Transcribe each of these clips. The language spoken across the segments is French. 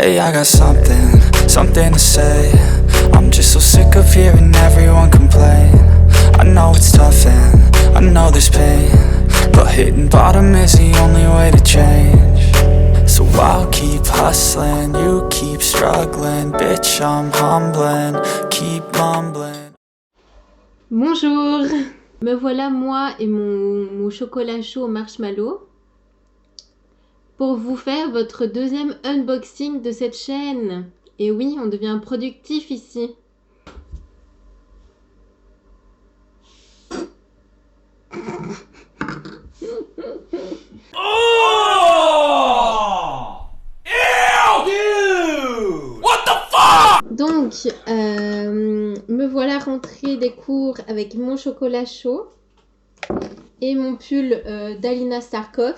Hey, I got something to say. I'm just so sick of hearing everyone complain. I know it's tough and I know there's pain, but hitting bottom is the only way to change. So I'll keep hustling, you keep struggling. Bitch, I'm humbling, keep mumbling. Bonjour! Me voilà moi et mon chocolat chaud au marshmallow pour vous faire votre deuxième unboxing de cette chaîne. Et oui, on devient productif ici. Donc, me voilà rentrée des cours avec mon chocolat chaud et mon pull d'Alina Starkov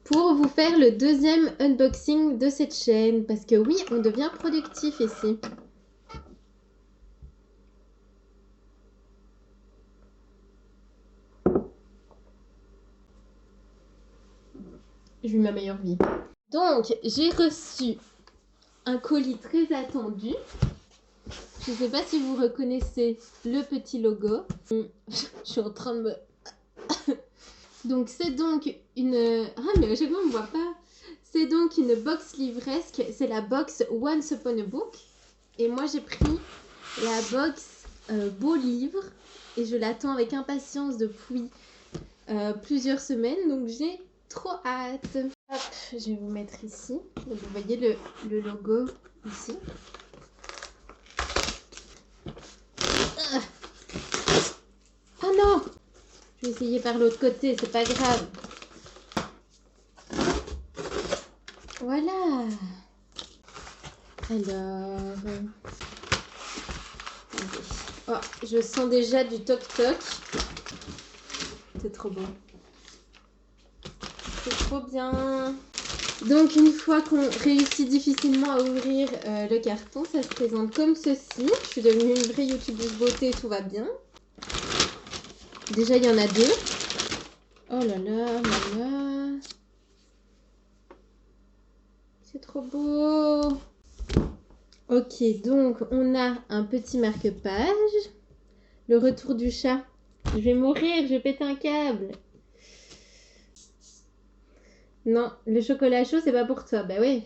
pour vous faire le deuxième unboxing de cette chaîne. Parce que oui, on devient productif ici. Je vis ma meilleure vie. Donc, j'ai reçu un colis très attendu. Je ne sais pas si vous reconnaissez le petit logo. Je suis en train de me... Donc c'est donc une... Ah mais à chaque fois on ne voit pas. C'est donc une box livresque. C'est la box Once Upon a Book. Et moi j'ai pris la box Beau Livre. Et je l'attends avec impatience depuis plusieurs semaines. Donc j'ai trop hâte. Hop, je vais vous mettre ici. Donc, vous voyez le logo ici. Oh non! Je vais essayer par l'autre côté, c'est pas grave. Voilà. Alors... Oh, je sens déjà du toc-toc. C'est trop beau. C'est trop bien. Donc une fois qu'on réussit difficilement à ouvrir le carton, ça se présente comme ceci. Je suis devenue une vraie youtubeuse beauté, tout va bien. Déjà il y en a deux. Oh là là, là. C'est trop beau. Ok, donc on a un petit marque-page. Le retour du chat. Je vais mourir, je vais péter un câble. Non, le chocolat chaud, c'est pas pour toi. Bah oui.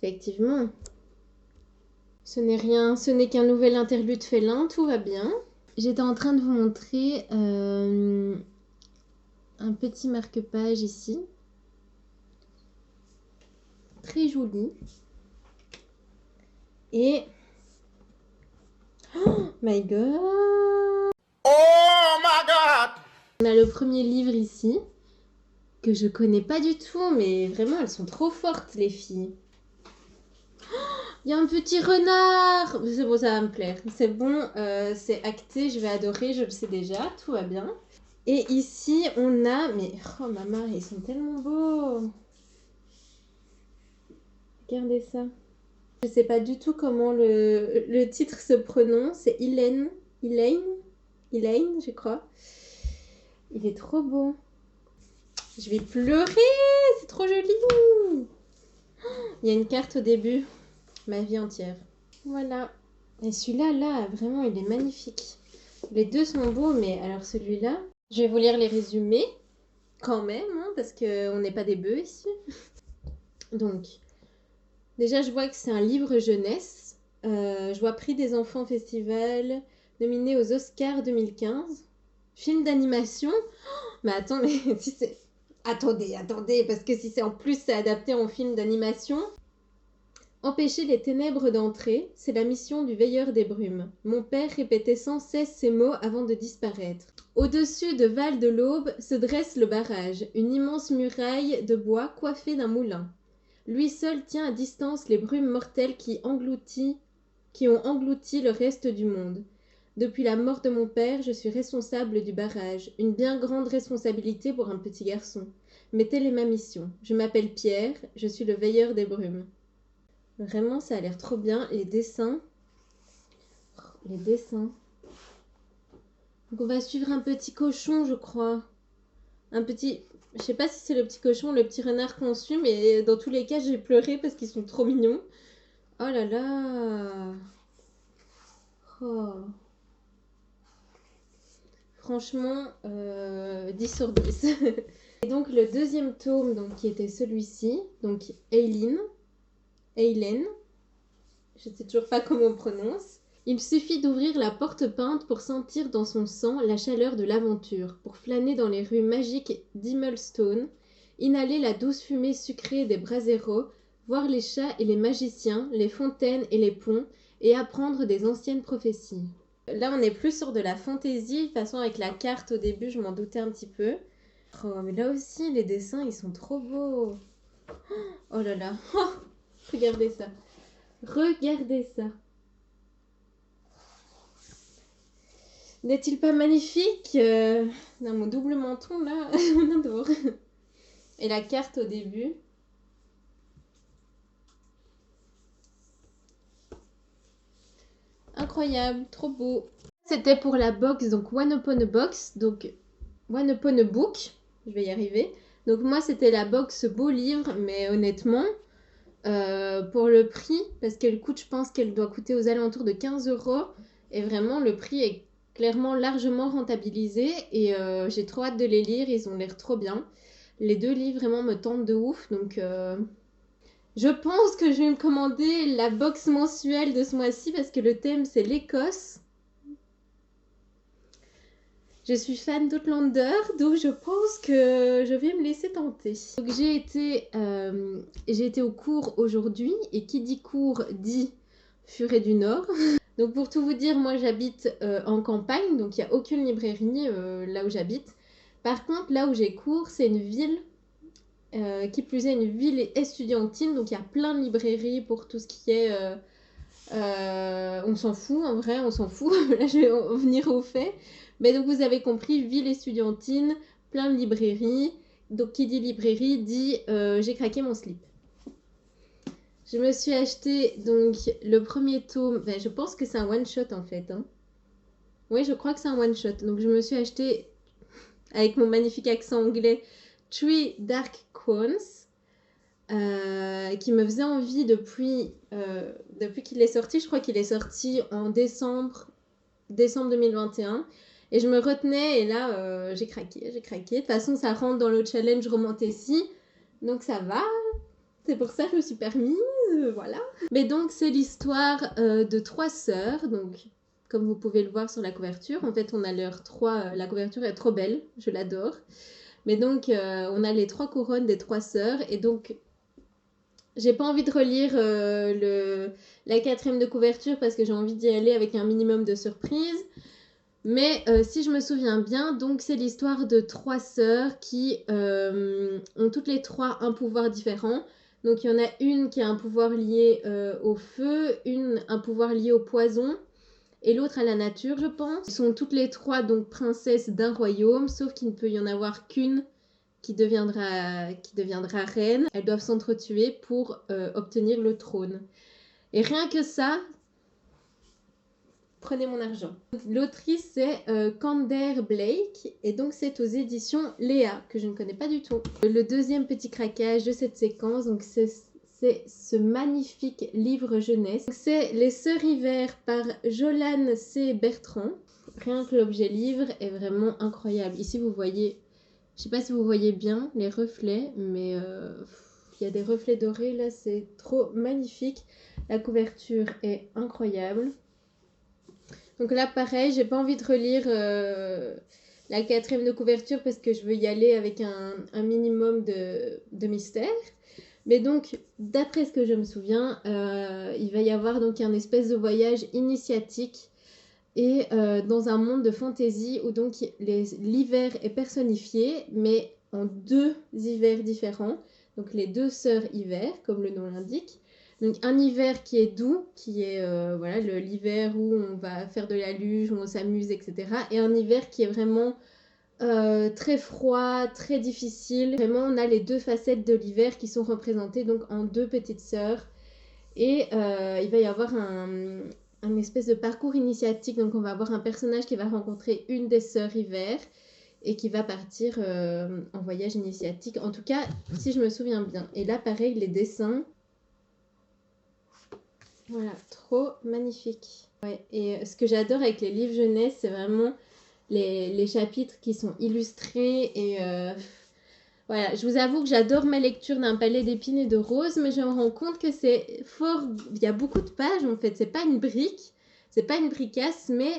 Effectivement. Ce n'est rien, ce n'est qu'un nouvel interlude félin, tout va bien. J'étais en train de vous montrer un petit marque-page ici. Très joli. Et... Oh my god! Oh my god! On a le premier livre ici, que je connais pas du tout, mais vraiment, elles sont trop fortes, les filles. Il y a un petit renard! C'est bon, ça va me plaire. C'est bon, c'est acté, je vais adorer, je le sais déjà, tout va bien. Et ici, on a... Mais, oh maman, ils sont tellement beaux! Regardez ça. Je sais pas du tout comment le titre se prononce. C'est Elaine, je crois. Il est trop beau. Je vais pleurer, c'est trop joli. Il y a une carte au début, ma vie entière. Voilà. Et celui-là, là, vraiment, il est magnifique. Les deux sont beaux, mais alors celui-là, je vais vous lire les résumés, quand même, hein, parce qu'on n'est pas des bœufs ici. Donc, déjà, je vois que c'est un livre jeunesse. Je vois prix des enfants festival, nominé aux Oscars 2015. Film d'animation. Oh, mais attends, mais si c'est... Attendez, parce que si c'est en plus c'est adapté en film d'animation. Empêcher les ténèbres d'entrer, c'est la mission du veilleur des brumes. Mon père répétait sans cesse ces mots avant de disparaître. Au-dessus de Val de l'Aube se dresse le barrage, une immense muraille de bois coiffée d'un moulin. Lui seul tient à distance les brumes mortelles qui ont englouti le reste du monde. Depuis la mort de mon père, je suis responsable du barrage. Une bien grande responsabilité pour un petit garçon. Mais telle est ma mission. Je m'appelle Pierre, je suis le veilleur des brumes. Vraiment, ça a l'air trop bien. Les dessins. Donc on va suivre un petit cochon, je crois. un petit... Je sais pas si c'est le petit cochon ou le petit renard qu'on suit, mais dans tous les cas, j'ai pleuré parce qu'ils sont trop mignons. Oh là là. Oh. Franchement, 10 sur 10. Et donc le deuxième tome, donc, qui était celui-ci, donc Eileen, je sais toujours pas comment on prononce. Il suffit d'ouvrir la porte peinte pour sentir dans son sang la chaleur de l'aventure, pour flâner dans les rues magiques d'Immelstone, inhaler la douce fumée sucrée des braseros, voir les chats et les magiciens, les fontaines et les ponts, et apprendre des anciennes prophéties. Là, on est plus sur de la fantaisie. De toute façon, avec la carte au début, je m'en doutais un petit peu. Oh, mais là aussi, les dessins, ils sont trop beaux. Oh là là. Oh, regardez ça. Regardez ça. N'est-il pas magnifique dans mon double menton, là, on adore. Et la carte au début. Incroyable, trop beau. C'était pour la box, donc One Upon a Box, donc One Upon a Book, je vais y arriver. Donc moi c'était la box beau livre, mais honnêtement, pour le prix, parce qu'elle coûte, je pense qu'elle doit coûter aux alentours de 15 €, et vraiment le prix est clairement largement rentabilisé, et j'ai trop hâte de les lire, ils ont l'air trop bien. Les deux livres vraiment me tentent de ouf, donc je pense que je vais me commander la box mensuelle de ce mois-ci, parce que le thème c'est l'Écosse. Je suis fan d'Outlander, donc je pense que je vais me laisser tenter. Donc j'ai été au cours aujourd'hui, et qui dit cours dit Furet du Nord. Donc pour tout vous dire, moi j'habite en campagne, donc il n'y a aucune librairie là où j'habite. Par contre, là où j'ai cours, c'est une ville, qui plus est une ville estudiantine, donc il y a plein de librairies pour tout ce qui est... on s'en fout, en vrai, on s'en fout. Là, je vais en venir au fait. Mais donc, vous avez compris, ville estudiantine, plein de librairies. Donc, qui dit librairie dit j'ai craqué mon slip. Je me suis acheté donc le premier tome. Ben, je pense que c'est un one-shot en fait. Hein. Oui, je crois que c'est un one-shot. Donc, je me suis acheté, avec mon magnifique accent anglais, Three Dark Crowns. Qui me faisait envie depuis qu'il est sorti. Je crois qu'il est sorti en décembre 2021. Et je me retenais, et là, j'ai craqué. De toute façon, ça rentre dans le challenge Romantécie, donc ça va. C'est pour ça que je me suis permise, voilà. Mais donc, c'est l'histoire de trois sœurs, donc... Comme vous pouvez le voir sur la couverture, en fait, on a leurs trois... la couverture est trop belle, je l'adore. Mais donc, on a les trois couronnes des trois sœurs, et donc... J'ai pas envie de relire la 4e de couverture parce que j'ai envie d'y aller avec un minimum de surprise. Mais si je me souviens bien, donc c'est l'histoire de trois sœurs qui ont toutes les trois un pouvoir différent. Donc il y en a une qui a un pouvoir lié au feu, un pouvoir lié au poison et l'autre à la nature, je pense. Ils sont toutes les trois donc princesses d'un royaume, sauf qu'il ne peut y en avoir qu'une qui deviendra reine. Elles doivent s'entretuer pour obtenir le trône. Et rien que ça, prenez mon argent. L'autrice c'est Kander Blake, et donc c'est aux éditions Léa, que je ne connais pas du tout. Le deuxième petit craquage de cette séquence, donc c'est ce magnifique livre jeunesse. C'est Les Sœurs Hiver par Jolane C. Bertrand. Rien que l'objet livre est vraiment incroyable. Ici vous voyez... Je sais pas si vous voyez bien les reflets, mais il y a des reflets dorés là, c'est trop magnifique. La couverture est incroyable. Donc là, pareil, j'ai pas envie de relire la 4e de couverture parce que je veux y aller avec un minimum de mystère. Mais donc, d'après ce que je me souviens, il va y avoir donc un espèce de voyage initiatique et dans un monde de fantasy où donc l'hiver est personnifié, mais en 2 hivers différents. Donc les 2 sœurs hiver, comme le nom l'indique. Donc un hiver qui est doux, qui est voilà, l'hiver où on va faire de la luge, où on s'amuse, etc. Et un hiver qui est vraiment très froid, très difficile. Vraiment, on a les 2 facettes de l'hiver qui sont représentées donc en 2 petites sœurs. Et il va y avoir un espèce de parcours initiatique. Donc on va avoir un personnage qui va rencontrer une des sœurs hiver. et qui va partir en voyage initiatique. En tout cas, si je me souviens bien. Et là, pareil, les dessins. Voilà, trop magnifique. Ouais, et ce que j'adore avec les livres jeunesse, c'est vraiment les chapitres qui sont illustrés et voilà, je vous avoue que j'adore ma lecture d'un palais d'épines et de roses, mais je me rends compte que c'est fort, il y a beaucoup de pages en fait, c'est pas une brique, c'est pas une bricasse, mais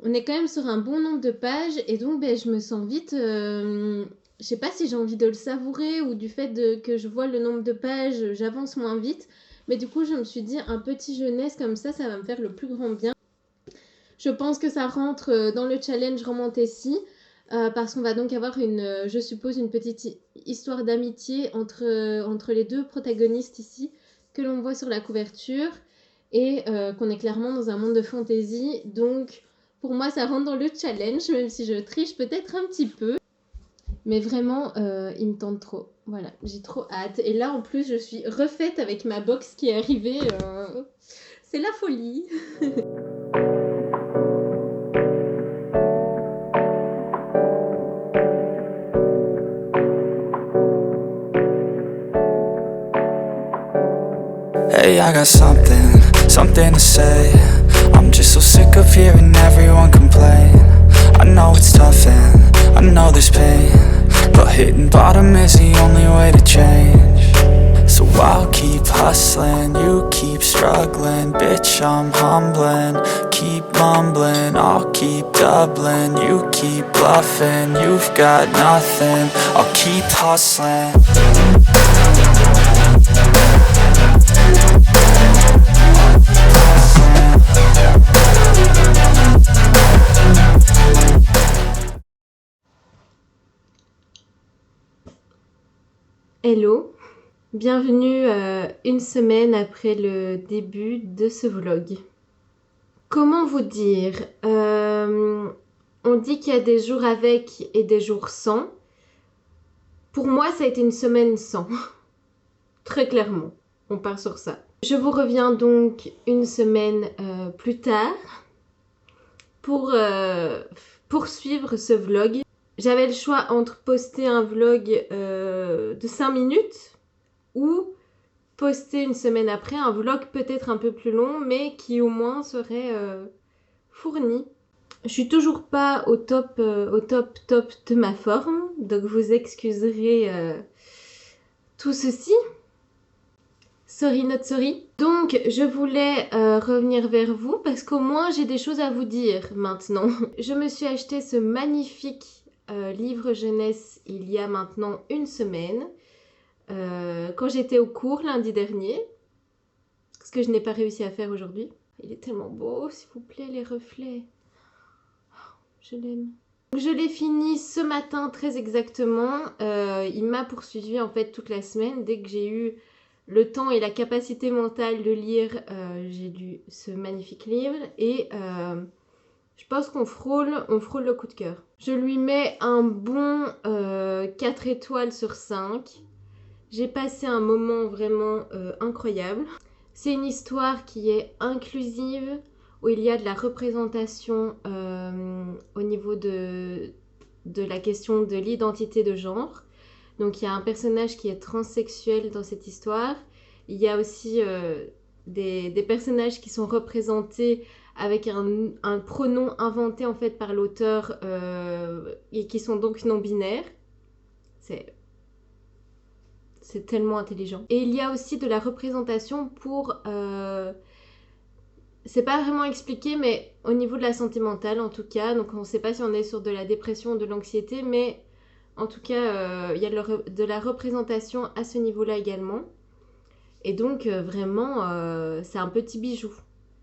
on est quand même sur un bon nombre de pages et donc ben, je me sens vite, je sais pas si j'ai envie de le savourer ou du fait que je vois le nombre de pages, j'avance moins vite, mais du coup je me suis dit un petit jeunesse comme ça va me faire le plus grand bien. Je pense que ça rentre dans le challenge Romantécie parce qu'on va donc avoir je suppose, une petite histoire d'amitié entre les deux protagonistes ici que l'on voit sur la couverture et qu'on est clairement dans un monde de fantaisie. Donc pour moi ça rentre dans le challenge, même si je triche peut-être un petit peu. Mais vraiment, il me tente trop. Voilà, j'ai trop hâte. Et là en plus je suis refaite avec ma box qui est arrivée. C'est la folie. Hey, I got something to say. I'm just so sick of hearing everyone complain. I know it's tough and I know there's pain, but hitting bottom is the only way to change. So I'll keep hustling, you keep struggling. Bitch, I'm humbling, keep mumbling. I'll keep doubling, you keep bluffing. You've got nothing, I'll keep hustling. Hello, bienvenue une semaine après le début de ce vlog. Comment vous dire, on dit qu'il y a des jours avec et des jours sans. Pour moi, ça a été une semaine sans, très clairement, on part sur ça. Je vous reviens donc une semaine plus tard pour poursuivre ce vlog. J'avais le choix entre poster un vlog de 5 minutes ou poster une semaine après un vlog peut-être un peu plus long mais qui au moins serait fourni. Je suis toujours pas au top de ma forme, donc vous excuserez tout ceci. Sorry not sorry. Donc je voulais revenir vers vous parce qu'au moins j'ai des choses à vous dire maintenant. Je me suis acheté ce magnifique livre jeunesse il y a maintenant une semaine quand j'étais au cours lundi dernier, ce que je n'ai pas réussi à faire aujourd'hui. Il est tellement beau, s'il vous plaît, les reflets. Oh, je l'aime. Je l'ai fini ce matin très exactement. Il m'a poursuivi en fait toute la semaine. Dès que j'ai eu le temps et la capacité mentale de lire, j'ai lu ce magnifique livre et je pense qu'on frôle le coup de cœur. Je lui mets un bon 4 étoiles sur 5. J'ai passé un moment vraiment incroyable. C'est une histoire qui est inclusive, où il y a de la représentation au niveau de la question de l'identité de genre. Donc il y a un personnage qui est transsexuel dans cette histoire. Il y a aussi des personnages qui sont représentés avec un pronom inventé en fait par l'auteur et qui sont donc non-binaires. C'est tellement intelligent. Et il y a aussi de la représentation pour... c'est pas vraiment expliqué, mais au niveau de la santé mentale en tout cas. Donc on ne sait pas si on est sur de la dépression ou de l'anxiété, mais en tout cas il y a de la représentation à ce niveau-là également. Et donc vraiment c'est un petit bijou.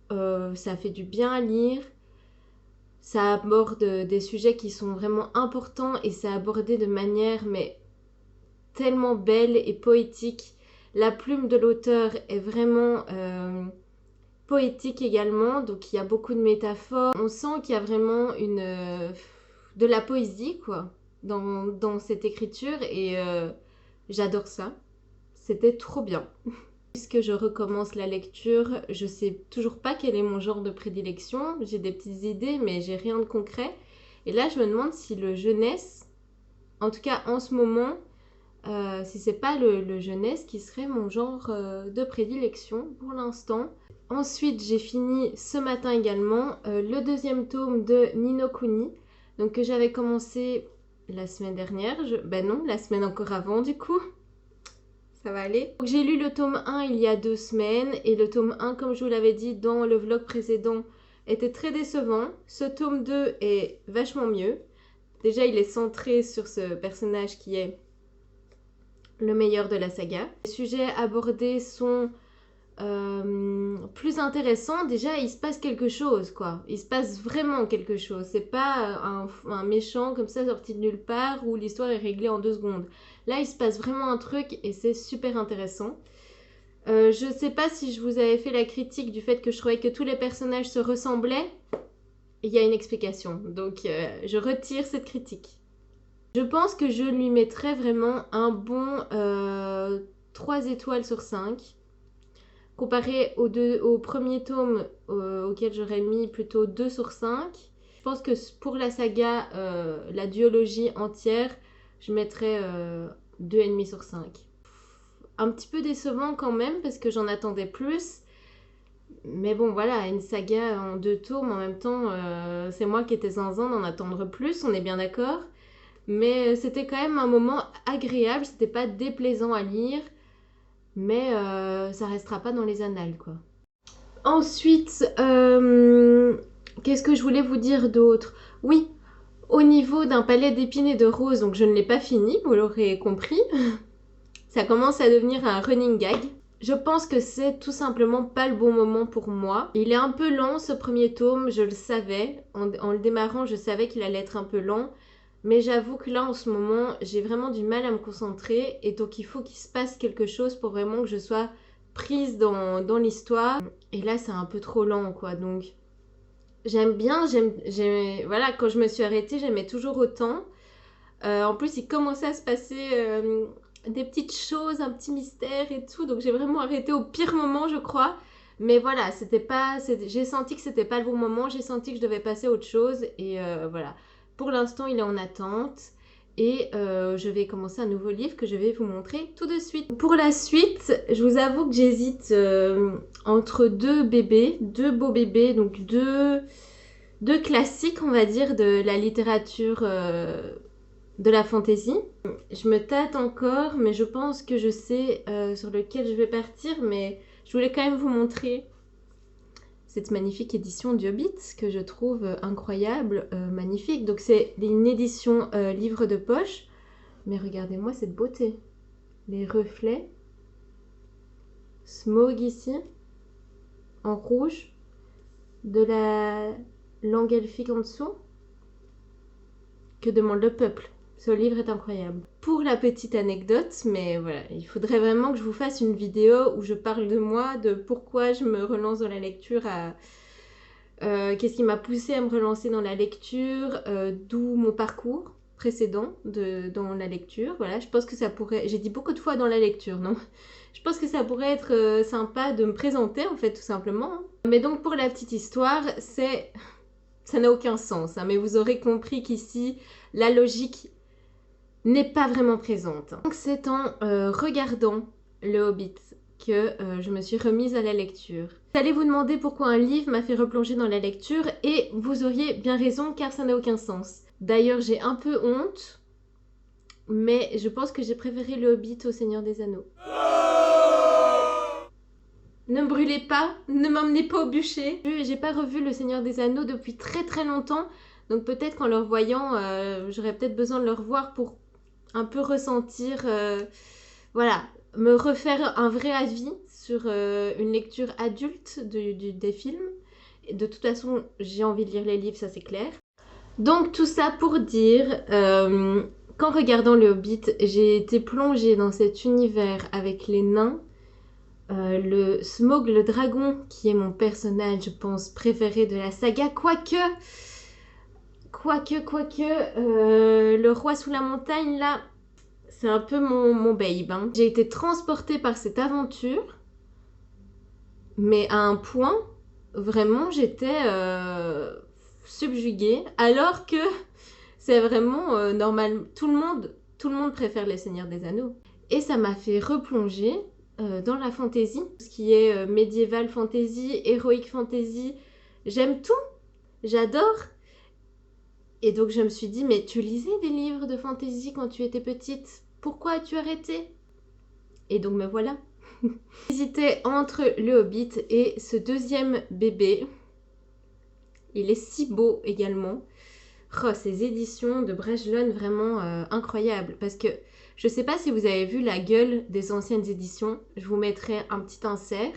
Ça fait du bien à lire. Ça aborde des sujets qui sont vraiment importants et c'est abordé de manière mais tellement belle et poétique. La plume de l'auteur est vraiment poétique également, donc il y a beaucoup de métaphores. On sent qu'il y a vraiment de la poésie quoi dans cette écriture et j'adore ça. C'était trop bien. Puisque je recommence la lecture, je sais toujours pas quel est mon genre de prédilection. J'ai des petites idées mais j'ai rien de concret. Et là, je me demande si le jeunesse, en tout cas en ce moment, si c'est pas le jeunesse qui serait mon genre de prédilection pour l'instant. Ensuite, j'ai fini ce matin également le deuxième tome de Ni no Kuni, donc que j'avais commencé la semaine dernière. Ben non, la semaine encore avant du coup. Ça va aller. Donc, j'ai lu le tome 1 il y a 2 semaines et le tome 1, comme je vous l'avais dit dans le vlog précédent, était très décevant. Ce tome 2 est vachement mieux. Déjà, il est centré sur ce personnage qui est le meilleur de la saga. Les sujets abordés sont plus intéressants. Déjà, il se passe quelque chose, quoi. Il se passe vraiment quelque chose. C'est pas un méchant comme ça sorti de nulle part où l'histoire est réglée en 2 secondes. Là, il se passe vraiment un truc et c'est super intéressant. Je sais pas si je vous avais fait la critique du fait que je trouvais que tous les personnages se ressemblaient. Il y a une explication, donc je retire cette critique. Je pense que je lui mettrais vraiment un bon 3 étoiles sur 5. Comparé au premier tome auquel j'aurais mis plutôt 2 sur 5. Je pense que pour la saga, la duologie entière, je mettrais 2,5 sur 5. Un petit peu décevant quand même parce que j'en attendais plus. Mais bon, voilà, une saga en 2 tomes, en même temps, c'est moi qui étais zinzin d'en attendre plus, on est bien d'accord. Mais c'était quand même un moment agréable, c'était pas déplaisant à lire, mais ça restera pas dans les annales, quoi. Ensuite, qu'est-ce que je voulais vous dire d'autre? Oui, au niveau d'un palais d'épines et de roses, donc je ne l'ai pas fini, vous l'aurez compris. Ça commence à devenir un running gag. Je pense que c'est tout simplement pas le bon moment pour moi. Il est un peu lent ce premier tome, je le savais. En le démarrant, je savais qu'il allait être un peu lent. Mais j'avoue que là, en ce moment, j'ai vraiment du mal à me concentrer. Et donc, il faut qu'il se passe quelque chose pour vraiment que je sois prise dans l'histoire. Et là, c'est un peu trop lent, quoi. Donc, j'aime bien. Voilà, quand je me suis arrêtée, j'aimais toujours autant. En plus, il commençait à se passer des petites choses, un petit mystère et tout. Donc, j'ai vraiment arrêté au pire moment, je crois. Mais voilà, j'ai senti que c'était pas le bon moment. J'ai senti que je devais passer à autre chose. Et voilà. Pour l'instant, il est en attente. Et je vais commencer un nouveau livre que je vais vous montrer tout de suite. Pour la suite, je vous avoue que j'hésite entre 2 bébés, 2 beaux bébés. Donc, deux classiques, on va dire, de la littérature de la fantaisie. Je me tâte encore, mais je pense que je sais sur lequel je vais partir. Mais je voulais quand même vous montrer cette magnifique édition du Hobbit que je trouve incroyable, magnifique. Donc c'est une édition livre de poche. Mais regardez-moi cette beauté. Les reflets. Smaug ici, en rouge. De la langue elfique en dessous. Que demande le peuple? Ce livre est incroyable. Pour la petite anecdote, mais voilà, il faudrait vraiment que je vous fasse une vidéo où je parle de moi, de pourquoi je me relance dans la lecture, qu'est-ce qui m'a poussée à me relancer dans la lecture, d'où mon parcours précédent dans la lecture. Voilà, je pense que ça pourrait... J'ai dit beaucoup de fois dans la lecture, non? Je pense que ça pourrait être sympa de me présenter, en fait, tout simplement. Mais donc, pour la petite histoire, ça n'a aucun sens, hein, mais vous aurez compris qu'ici, la logique n'est pas vraiment présente. Donc c'est en regardant le Hobbit que je me suis remise à la lecture. Vous allez vous demander pourquoi un livre m'a fait replonger dans la lecture et vous auriez bien raison car ça n'a aucun sens. D'ailleurs j'ai un peu honte, mais je pense que j'ai préféré le Hobbit au Seigneur des Anneaux. Ne me brûlez pas, ne m'emmenez pas au bûcher. J'ai pas revu le Seigneur des Anneaux depuis très très longtemps, donc peut-être qu'en le revoyant, j'aurais peut-être besoin de le revoir pour un peu ressentir, voilà, me refaire un vrai avis sur une lecture adulte des films. Et de toute façon, j'ai envie de lire les livres, ça c'est clair. Donc tout ça pour dire qu'en regardant le Hobbit, j'ai été plongée dans cet univers avec les nains. Le Smaug le dragon, qui est mon personnage, je pense, préféré de la saga, quoique, le roi sous la montagne, là, c'est un peu mon babe. Hein. J'ai été transportée par cette aventure, mais à un point, vraiment, j'étais subjuguée, alors que C'est vraiment normal. Tout le monde préfère les Seigneurs des Anneaux. Et ça m'a fait replonger dans la fantasy. Ce qui est médiéval fantasy, héroïque fantasy. J'aime tout. J'adore. Et donc je me suis dit, mais tu lisais des livres de fantasy quand tu étais petite. Pourquoi as-tu arrêté? Et donc me voilà. J'hésitais entre le Hobbit et ce deuxième bébé. Il est si beau également. Oh, ces éditions de Brejlon, vraiment incroyables. Parce que je ne sais pas si vous avez vu la gueule des anciennes éditions. Je vous mettrai un petit insert.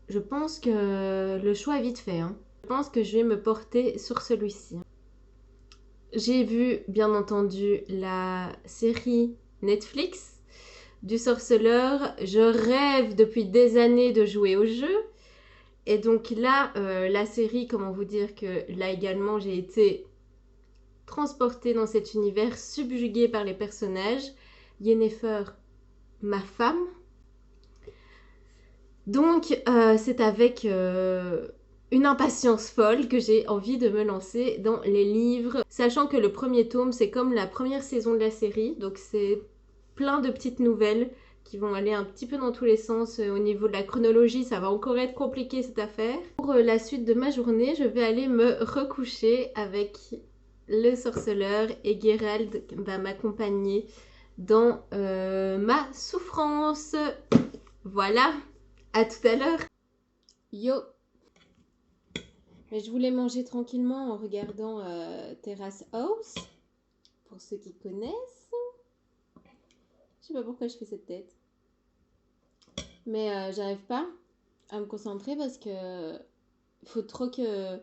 Je pense que le choix est vite fait. Hein. Je pense que je vais me porter sur celui-ci. J'ai vu, bien entendu, la série Netflix du Sorceleur. Je rêve depuis des années de jouer au jeu. Et donc là, la série, comment vous dire que là également, j'ai été transportée dans cet univers, subjuguée par les personnages. Yennefer, ma femme. Donc, c'est avec une impatience folle que j'ai envie de me lancer dans les livres. Sachant que le premier tome, c'est comme la première saison de la série. Donc, c'est plein de petites nouvelles qui vont aller un petit peu dans tous les sens. Au niveau de la chronologie, ça va encore être compliqué cette affaire. Pour la suite de ma journée, je vais aller me recoucher avec le sorceleur et Geralt va m'accompagner dans ma souffrance. Voilà, à tout à l'heure. Yo. Mais je voulais manger tranquillement en regardant Terrace House, pour ceux qui connaissent. Je sais pas pourquoi je fais cette tête. Mais j'arrive pas à me concentrer parce que faut trop que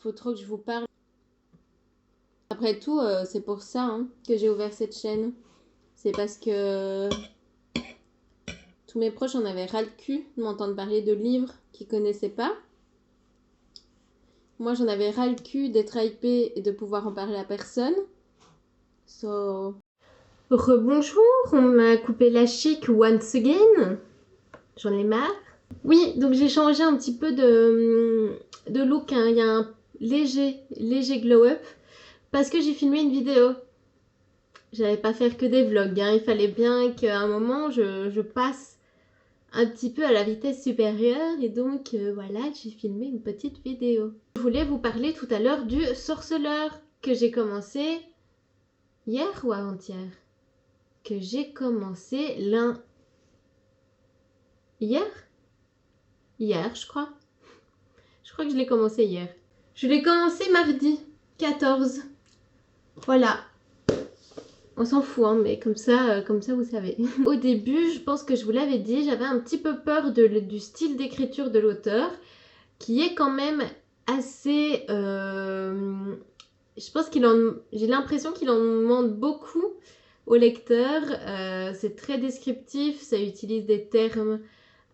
je vous parle. Après tout, c'est pour ça hein, que j'ai ouvert cette chaîne. C'est parce que tous mes proches en avaient ras le cul de m'entendre parler de livres qu'ils connaissaient pas. Moi, j'en avais ras le cul d'être hypée et de pouvoir en parler à personne. So... Rebonjour, on m'a coupé la chic once again. J'en ai marre. Oui, donc j'ai changé un petit peu de look. Hein. Il y a un léger glow-up parce que j'ai filmé une vidéo. J'allais pas faire que des vlogs. Hein. Il fallait bien qu'à un moment, je passe un petit peu à la vitesse supérieure. Et donc, voilà, j'ai filmé une petite vidéo. Je voulais vous parler tout à l'heure du Sorceleur que j'ai commencé hier ou avant-hier. Que j'ai commencé Hier, je crois. Je crois que je l'ai commencé hier. Je l'ai commencé mardi 14. Voilà. On s'en fout, hein, mais comme ça, vous savez. Au début, je pense que je vous l'avais dit, j'avais un petit peu peur du style d'écriture de l'auteur, qui est quand même assez... je pense j'ai l'impression qu'il en demande beaucoup au lecteur. C'est très descriptif, ça utilise des termes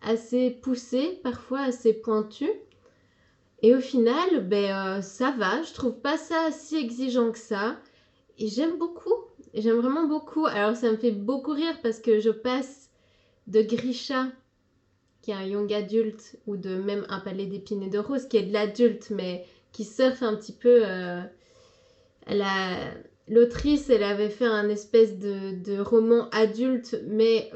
assez poussés, parfois assez pointus. Et au final, ça va, je trouve pas ça si exigeant que ça. Et j'aime beaucoup, j'aime vraiment beaucoup. Alors ça me fait beaucoup rire parce que je passe de Grisha, qui est un young adulte, ou de même un palais d'épines et de roses, qui est de l'adulte, mais qui surfe un petit peu... L'autrice, elle avait fait un espèce de roman adulte, mais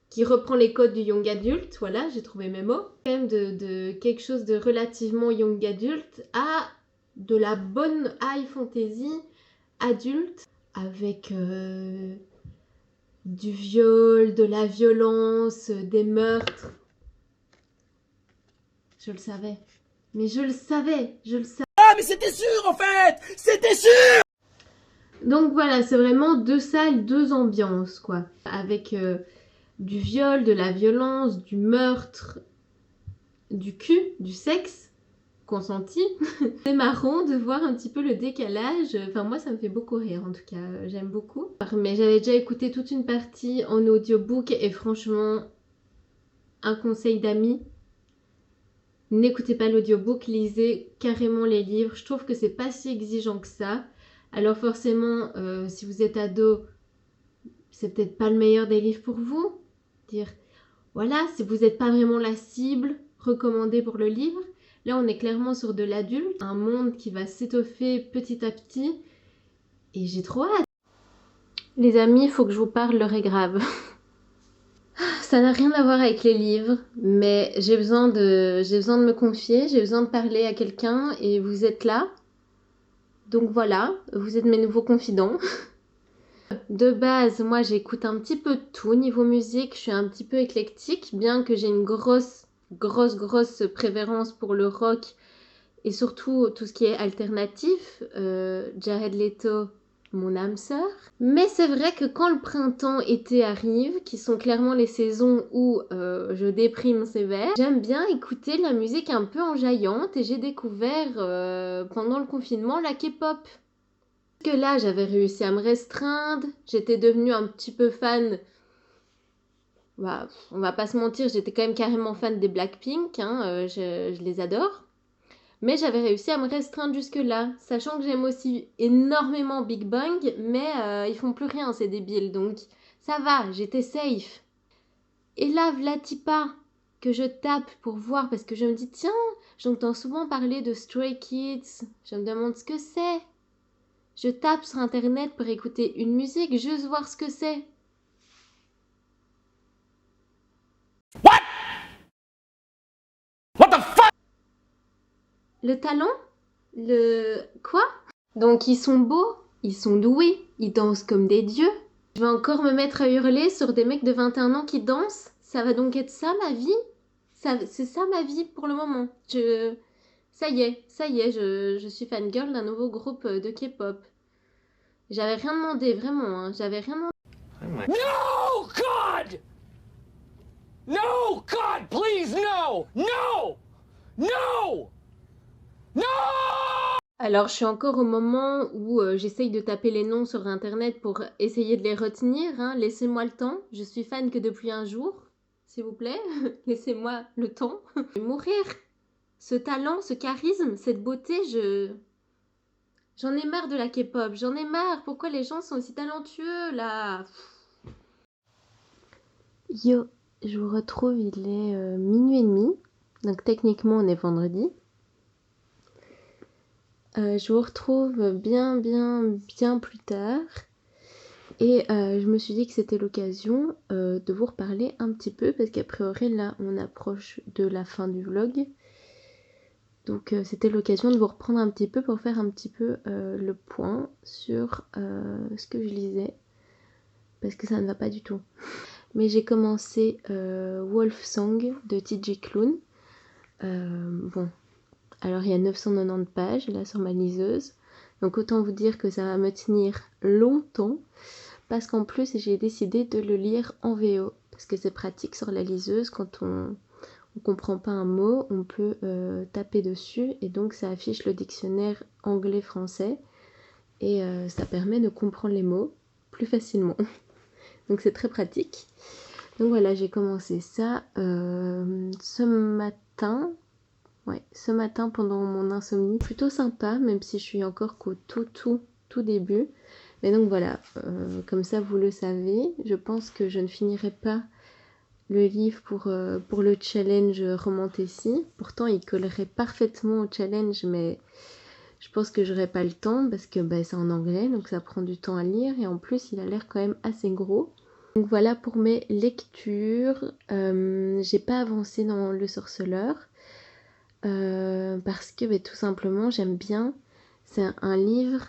qui reprend les codes du young adulte. Voilà, j'ai trouvé mes mots. Quand même de quelque chose de relativement young adulte à de la bonne high fantasy adulte, avec du viol, de la violence, des meurtres. Je le savais. Mais je le savais. Ah, mais c'était sûr en fait! C'était sûr! Donc voilà, c'est vraiment deux salles, deux ambiances, quoi. Avec du viol, de la violence, du meurtre, du cul, du sexe consenti. C'est marrant de voir un petit peu le décalage. Enfin, moi, ça me fait beaucoup rire, en tout cas. J'aime beaucoup. Mais j'avais déjà écouté toute une partie en audiobook et franchement, un conseil d'amis. N'écoutez pas l'audiobook, lisez carrément les livres. Je trouve que c'est pas si exigeant que ça. Alors forcément, si vous êtes ado, c'est peut-être pas le meilleur des livres pour vous. Dire, voilà, si vous n'êtes pas vraiment la cible recommandée pour le livre. Là, on est clairement sur de l'adulte, un monde qui va s'étoffer petit à petit. Et j'ai trop hâte. Les amis, il faut que je vous parle, l'heure est grave. Ça n'a rien à voir avec les livres, mais j'ai besoin de me confier, j'ai besoin de parler à quelqu'un et vous êtes là. Donc voilà, vous êtes mes nouveaux confidents. De base, moi j'écoute un petit peu de tout niveau musique, je suis un petit peu éclectique, bien que j'ai une grosse préférence pour le rock et surtout tout ce qui est alternatif. Jared Leto, mon âme sœur. Mais c'est vrai que quand le printemps-été arrive, qui sont clairement les saisons où je déprime sévère, j'aime bien écouter de la musique un peu enjaillante et j'ai découvert pendant le confinement la K-pop. Parce que là, j'avais réussi à me restreindre, j'étais devenue un petit peu fan. Bah, on va pas se mentir, j'étais quand même carrément fan des Blackpink, hein, je les adore. Mais j'avais réussi à me restreindre jusque-là, sachant que j'aime aussi énormément Big Bang, mais ils font plus rien ces débiles, donc ça va, j'étais safe. Et là, Vlatipa, que je tape pour voir, parce que je me dis, tiens, j'entends souvent parler de Stray Kids, je me demande ce que c'est. Je tape sur internet pour écouter une musique, juste voir ce que c'est. What? What the fuck? Le talent? Le... quoi? Donc ils sont beaux, ils sont doués, ils dansent comme des dieux. Je vais encore me mettre à hurler sur des mecs de 21 ans qui dansent? Ça va donc être ça ma vie? C'est ça ma vie pour le moment. Ça y est, je suis fangirl d'un nouveau groupe de K-pop. J'avais rien demandé, vraiment, hein. J'avais rien demandé. No, God! No, God, please, no! No! No! No! Alors, je suis encore au moment où j'essaye de taper les noms sur internet pour essayer de les retenir, hein. Laissez-moi le temps. Je suis fan que depuis un jour, s'il vous plaît. Laissez-moi le temps. Mourir. Ce talent, ce charisme, cette beauté, j'en ai marre de la K-pop. J'en ai marre. Pourquoi les gens sont aussi talentueux, là? Yo, je vous retrouve, il est minuit et demi. Donc techniquement, on est vendredi. Je vous retrouve bien plus tard. Et je me suis dit que c'était l'occasion de vous reparler un petit peu, parce qu'a priori là on approche de la fin du vlog. Donc c'était l'occasion de vous reprendre un petit peu pour faire un petit peu le point sur ce que je lisais, parce que ça ne va pas du tout. Mais j'ai commencé Wolf Song de TJ Klune. Bon, alors il y a 990 pages là sur ma liseuse, donc autant vous dire que ça va me tenir longtemps, parce qu'en plus j'ai décidé de le lire en VO, parce que c'est pratique sur la liseuse. Quand on comprend pas un mot, on peut taper dessus et donc ça affiche le dictionnaire anglais-français et ça permet de comprendre les mots plus facilement. Donc c'est très pratique. Donc voilà, j'ai commencé ça ce matin. Ouais, ce matin pendant mon insomnie. Plutôt sympa, même si je suis encore qu'au tout début. Mais donc voilà, comme ça vous le savez, je pense que je ne finirai pas le livre pour le challenge remonte ici. Pourtant il collerait parfaitement au challenge, mais je pense que j'aurai pas le temps parce que bah, c'est en anglais, donc ça prend du temps à lire et en plus il a l'air quand même assez gros. Donc voilà pour mes lectures. J'ai pas avancé dans Le Sorceleur. Parce que bah, tout simplement j'aime bien, c'est un livre,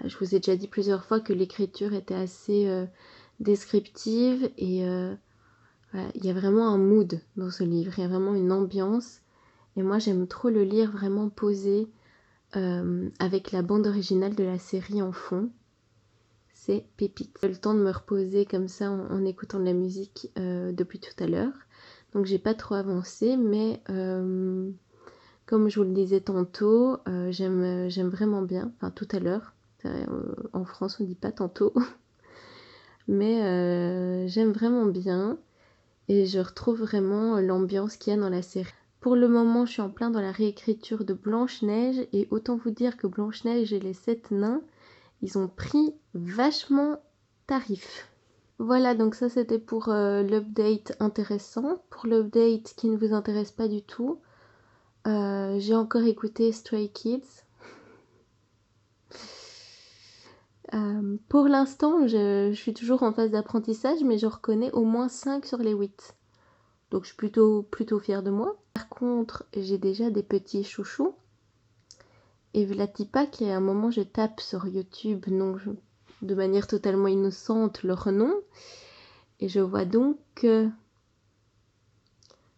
je vous ai déjà dit plusieurs fois que l'écriture était assez descriptive et voilà, il y a vraiment un mood dans ce livre, il y a vraiment une ambiance et moi j'aime trop le lire vraiment posé avec la bande originale de la série en fond. C'est pépite. J'ai eu le temps de me reposer comme ça en écoutant de la musique depuis tout à l'heure, donc j'ai pas trop avancé, mais comme je vous le disais tantôt, j'aime vraiment bien, enfin tout à l'heure, en France on dit pas tantôt, mais j'aime vraiment bien et je retrouve vraiment l'ambiance qu'il y a dans la série. Pour le moment je suis en plein dans la réécriture de Blanche-Neige et autant vous dire que Blanche-Neige et les 7 nains, ils ont pris vachement tarif. Voilà, donc ça c'était pour l'update intéressant. Pour l'update qui ne vous intéresse pas du tout, J'ai encore écouté Stray Kids. Pour l'instant, je suis toujours en phase d'apprentissage, mais je reconnais au moins 5 sur les 8. Donc je suis plutôt fière de moi. Par contre, j'ai déjà des petits chouchous. Et Vlatipa, qui à un moment je tape sur YouTube, de manière totalement innocente, leur nom. Et je vois donc que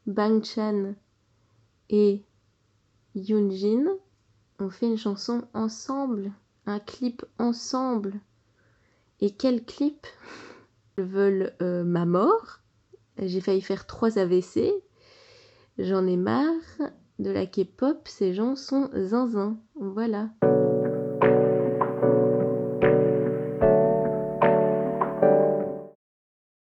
Bang Chan et Yoonjin ont fait une chanson ensemble, un clip ensemble. Et quel clip! Ils veulent ma mort. J'ai failli faire 3 AVC. J'en ai marre de la K-pop, ces gens sont zinzin. Voilà.